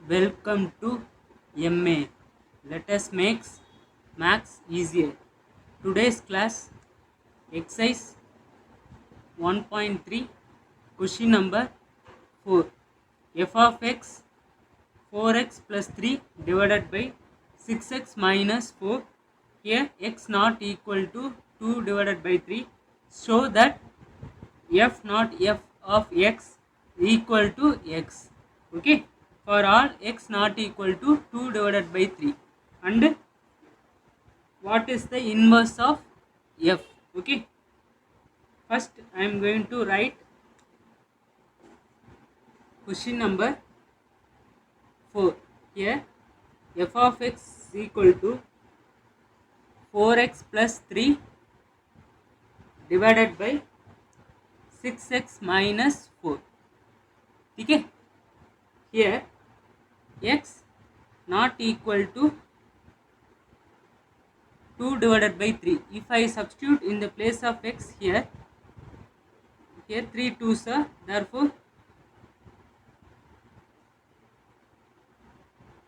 Welcome to MA. Let us make maths easier. Today's class exercise 1.3 question number 4. F of x 4x plus 3 divided by 6x minus 4. Here x not equal to 2 divided by 3. Show that f not f of x equal to x. Okay, for all x not equal to 2 divided by 3. And what is the inverse of f? Okay, first I am going to write question number 4. Here f of x is equal to 4x plus 3 divided by 6x minus 4. Okay, here x not equal to 2 divided by 3. If I substitute in the place of x here 3 2s are, therefore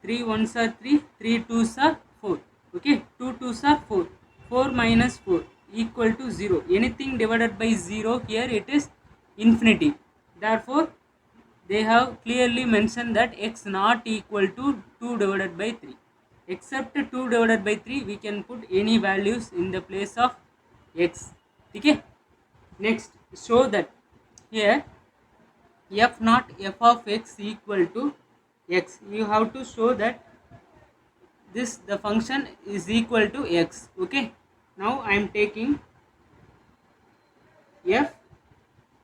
3 1s are 3, 3 2s are 4. Okay, 2 2s are 4. 4 minus 4 equal to 0. Anything divided by 0 here it is infinity. Therefore they have clearly mentioned that x not equal to 2 divided by 3. Except 2 divided by 3 we can put any values in the place of x. Okay, next show that here f not f of x equal to x. You have to show that this the function is equal to x. Okay, now I am taking f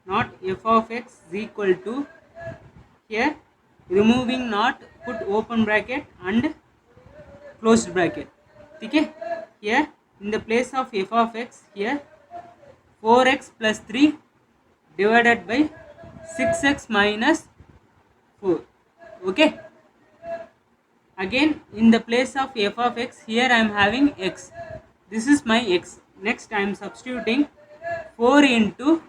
not f of x is equal to, here removing not, put open bracket and closed bracket. Okay, here in the place of f of x, here 4x plus 3 divided by 6x minus 4. Okay, again in the place of f of x, here I am having x. This is my x. Next I am substituting 4 into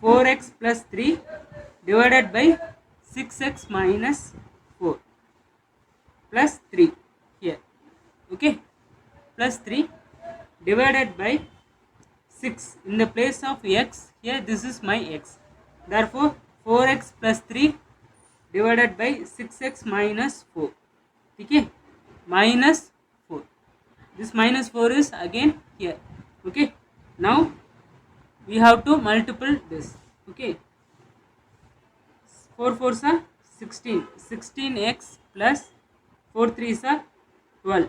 4x plus 3 divided by 6x minus 4 plus 3 here. Okay, plus 3 divided by 6 in the place of x, here this is my x. Therefore 4x plus 3 divided by 6x minus 4. Okay, minus 4. This minus 4 is again here. Okay, now we have to multiply this. Okay, 4 4s are 16. 16x plus 4 3s are 12.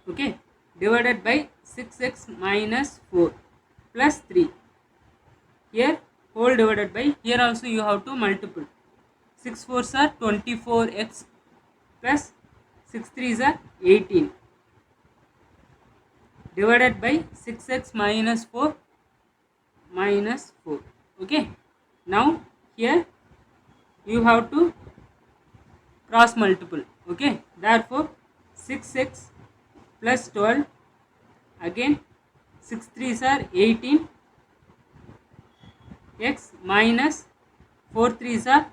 Okay, divided by 6x minus 4 plus 3. Here whole divided by, here also you have to multiply. 6 4s are 24x plus 6 3s are 18 divided by 6x minus 4 minus 4. Okay, now here you have to cross multiple. Okay, therefore 6x plus 12, again 6 3s are 18 x minus 4 3s are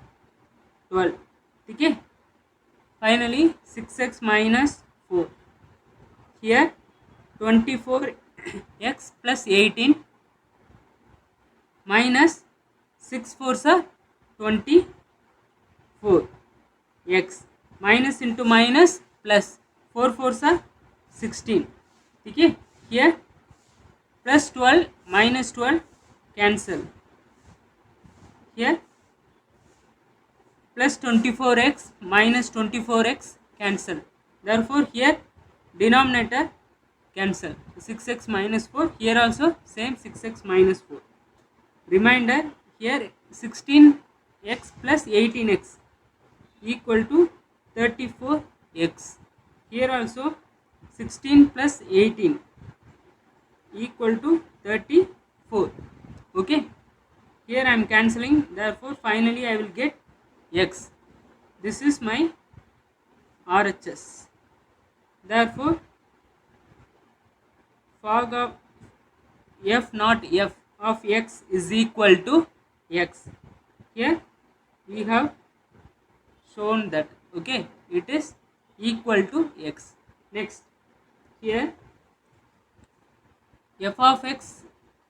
12. Okay, finally 6x minus 4, here 24x plus 18 minus 6 4s are 24 x minus into minus plus 4 4s are 16. Okay, here plus 12 minus 12 cancel. Here plus 24x minus 24x cancel. Therefore here denominator cancel. 6x minus 4, here also same 6x minus 4. Remainder here 16x plus 18x equal to 34x. Here also 16 plus 18 equal to 34. Okay, here I am cancelling, therefore finally I will get x. This is my RHS. Therefore fog of f not f of x is equal to x. Here we have shown that, okay, it is equal to x. Next, here f of x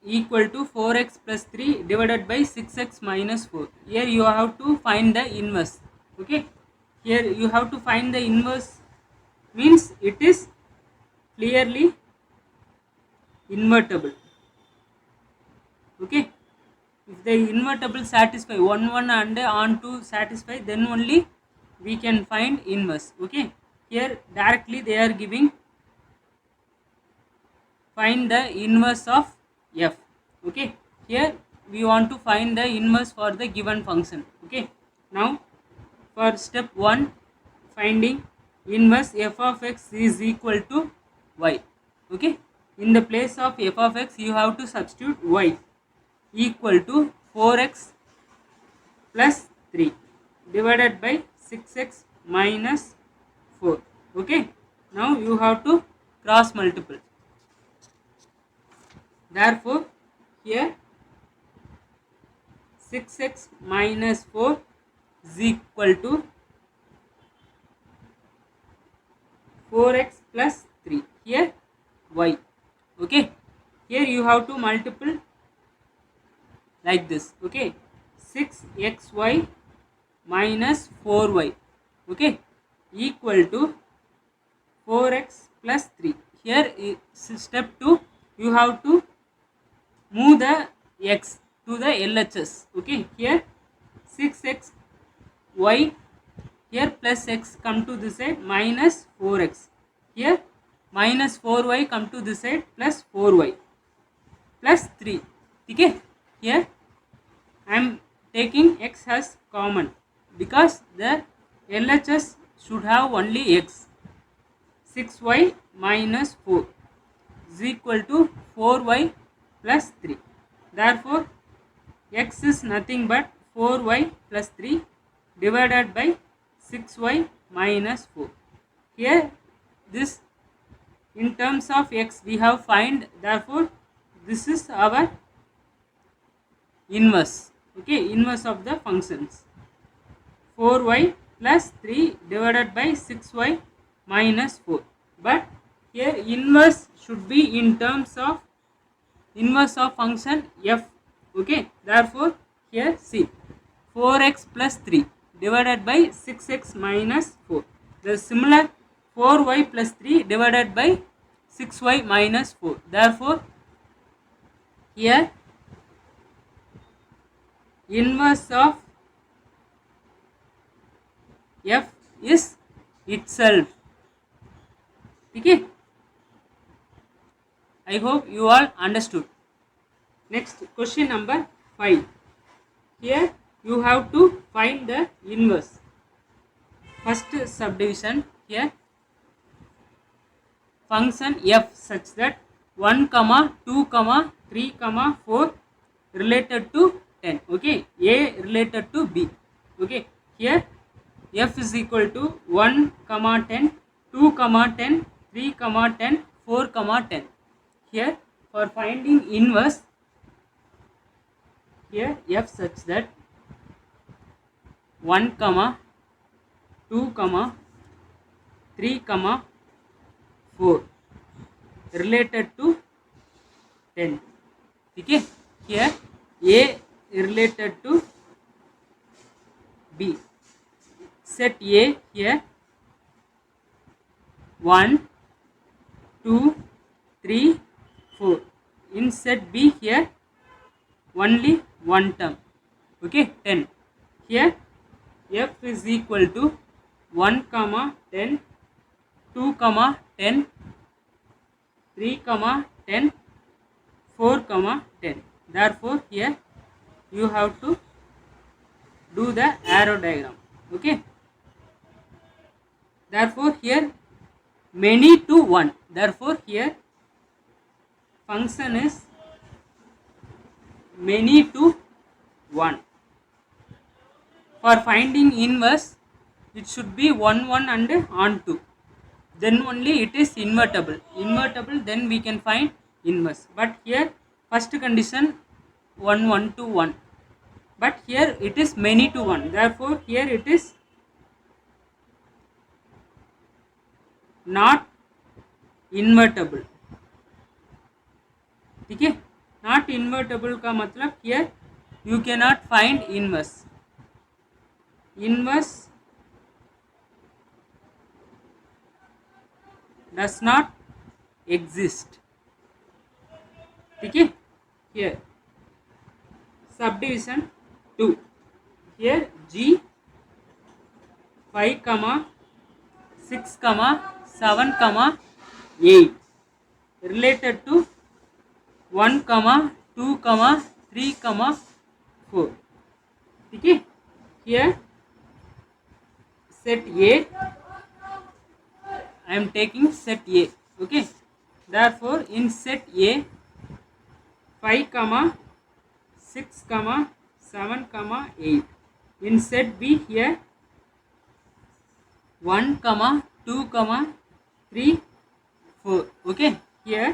equal to 4x plus 3 divided by 6x minus 4. Here you have to find the inverse, okay. Here you have to find the inverse, means it is clearly invertible, okay. If the invertible satisfy 1 1 and on to satisfy, then only we can find inverse, okay. Here directly they are giving find the inverse of f, okay. Here we want to find the inverse for the given function, okay. Now for step 1, finding inverse f of x is equal to y, okay. In the place of f of x you have to substitute y equal to 4x plus 3 divided by 6x minus 4, okay. Now you have to cross multiply. Therefore here 6x minus 4 is equal to 4x plus 3, here y, okay. Here you have to multiply like this, okay. 6xy minus 4y, okay, equal to 4x plus 3. Here is step 2, you have to move the x to the LHS, okay. Here 6x y, here plus x come to this side, minus 4x, here minus 4y come to this side, plus 4y plus 3, okay. Here I am taking x as common because the LHS should have only x. 6y minus 4 is equal to 4y plus 3. Therefore x is nothing but 4y plus 3 divided by 6y minus 4. Here this in terms of x we have find, therefore this is our inverse, okay, inverse of the functions. 4y plus 3 divided by 6y minus 4. But here inverse should be in terms of inverse of function f, okay. Therefore here see 4x plus 3 divided by 6x minus 4. The similar 4y plus 3 divided by 6y minus 4. Therefore here inverse of f is itself, okay. I hope you all understood. Next question number 5. Here you have to find the inverse. First subdivision, here function f such that 1 comma 2 comma 3 comma 4 related to 10, okay, a related to b, okay. Here f is equal to 1 comma 10, 2 comma 10, 3 comma 10, 4 comma 10. Here for finding inverse, here f such that 1 comma 2 comma 3 comma 4 related to 10, okay. Here a related to b, set a here 1 2 3 4, in set b here only one term, okay, 10. Here f is equal to 1 comma 10, 2 comma 10, 3 comma 10, 4 comma 10. Therefore here you have to do the arrow diagram, okay. Therefore here many to 1, therefore here function is many to 1. For finding inverse it should be 1 1 and on 2, then only it is invertible, then we can find inverse. But here first condition 1 1 to 1, but here it is many to 1, therefore here it is not invertible, ठीक है। Not invertible का मतलब here you can not find inverse, inverse does not exist, ठीक है। Here subdivision 2, here G 5, 6, 7, 8 related to 1, 2, 3, 4, ठीक है। here set A, I am taking set A, okay। therefore in set A 5, 6, 7, 8, in set B here 1, 2, 3, 4, okay। here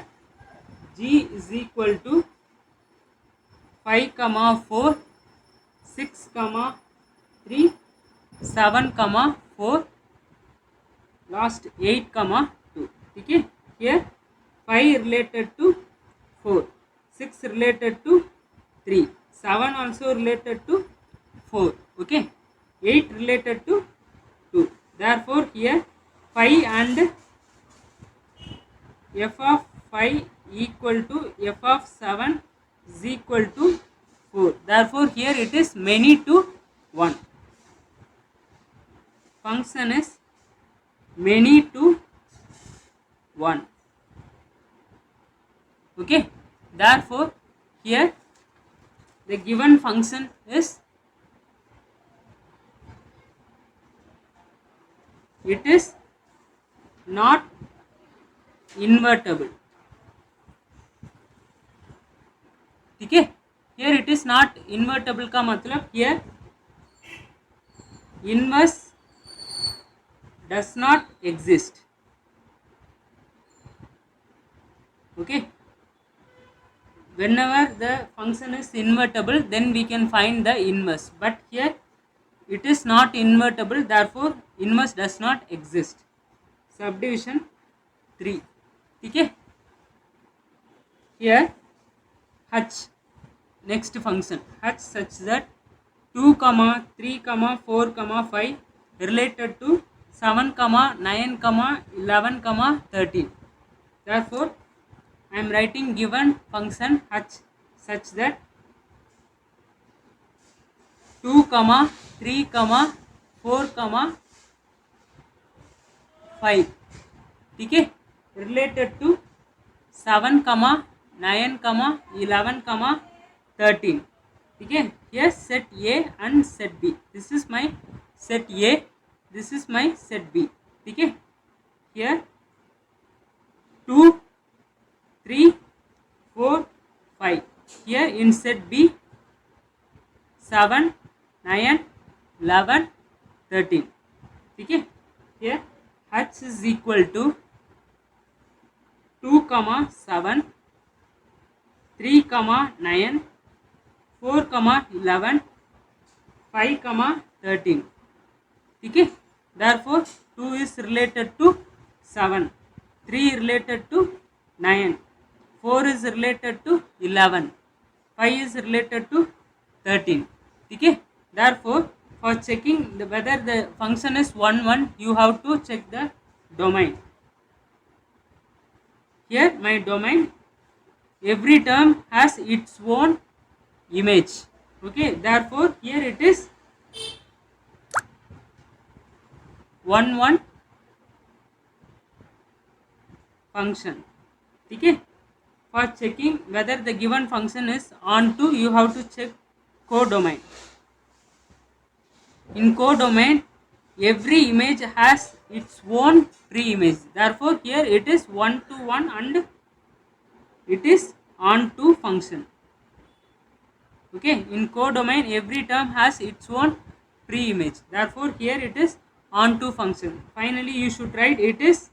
G is equal to 5, 4, 6, 3, 7, 4, last 8, 2, ठीक है। here 5 related to 4, 6 related to 3, 7 also related to 4, okay। 8 related to 2, therefore here 5 and f of 5 equal to f of 7 is equal to 4, therefore here it is many to 1, function is many to 1, okay। therefore here the given function is, it is not invertible, ठीक है। here it is not invertible का मतलब here inverse does not exist, okay। whenever the function is invertible then we can find the inverse, but here it is not invertible, therefore inverse does not exist। subdivision 3, ठीक है। here h, next function h such that 2, 3, 4, 5 related to 7, 9, 11, 13, therefore I am writing given function h such that 2, 3, 4, 5, ठीक है, related to 7, 9, 11, 13, ठीक है। here set A and set B, this is my set A, this is my set B, ठीक है। here 2, 3, 4, 5, here in set B 7, 9, 11, 13, ठीक है। here h is equal to 2, 7, 3, 9, 4, 11, 5, 13, ठीक है। therefore 2 is related to 7, 3 related to 9, 4 is related to 11, 5 is related to 13, ठीक है। therefore for checking whether the function is 1, 1 you have to check the domain, here my domain every term has its own image, okay। therefore here it is 1, 1 function, ठीक है। for checking whether the given function is onto you have to check codomain, in codomain every image has its own pre-image, therefore here it is 1 to 1 and it is onto function, okay। in codomain every term has its own pre-image, therefore here it is onto function, finally you should write it is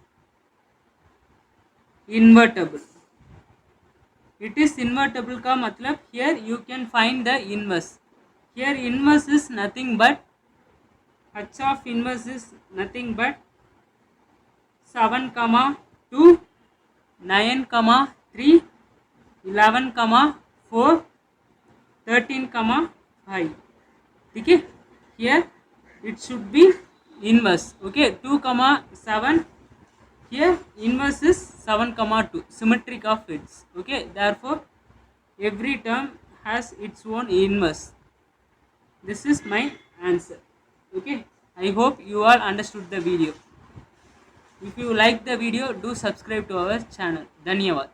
invertible, it is invertible का मतलब here you can find the inverse, here inverse is nothing but h of inverse is nothing but 7 comma 2, 9 comma 3, 11 comma 4, 13 comma 5. ठीक है, here it should be inverse. Okay, 2 comma 7, here inverse is 7 comma 2, symmetric of its. Okay, therefore every term has its own inverse. This is my answer. Okay, I hope you all understood the video. If you like the video, do subscribe to our channel. Dhanyavad.